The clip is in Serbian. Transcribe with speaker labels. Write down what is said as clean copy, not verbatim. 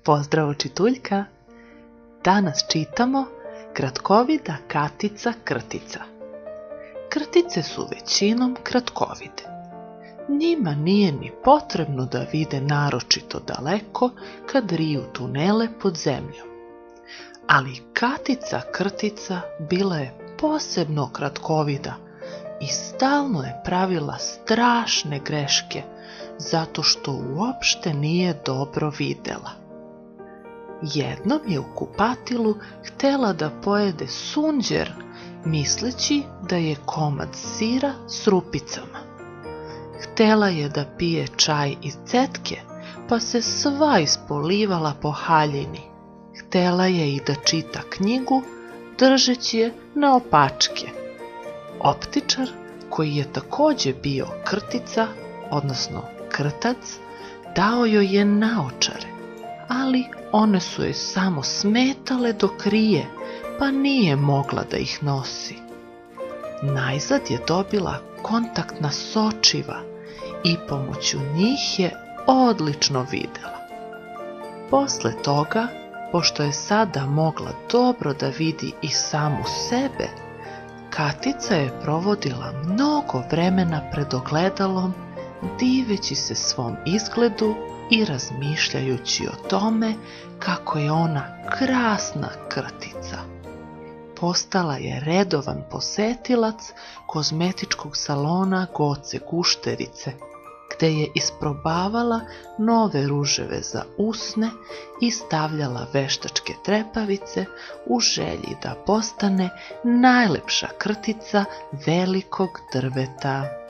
Speaker 1: Pozdrav čituljka! Danas čitamo Kratkovida Katica Krtica. Krtice su većinom kratkovide. Njima nije ni potrebno da vide naročito daleko kad riju tunele pod zemljom. Ali Katica Krtica bila je posebno kratkovida i stalno je pravila strašne greške zato što uopšte nije dobro videla. Jednom je u kupatilu htela da pojede sunđer, misleći da je komad sira s rupicama. Htela je da pije čaj iz cetke, pa se sva ispolivala po haljini. Htela je i da čita knjigu, držeći je naopačke. Optičar, koji je takođe bio krtica, odnosno krtac, dao joj je naočare, ali one su joj samo smetale dok rije, pa nije mogla da ih nosi. Najzad je dobila kontaktna sočiva i pomoću njih je odlično videla. Posle toga, pošto je sada mogla dobro da vidi i samu sebe, Katica je provodila mnogo vremena pred ogledalom, diveći se svom izgledu i razmišljajući o tome kako je ona krasna krtica. Postala je redovan posetilac kozmetičkog salona Goce Gušterice, gde je isprobavala nove ruževe za usne i stavljala veštačke trepavice u želji da postane najlepša krtica velikog drveta.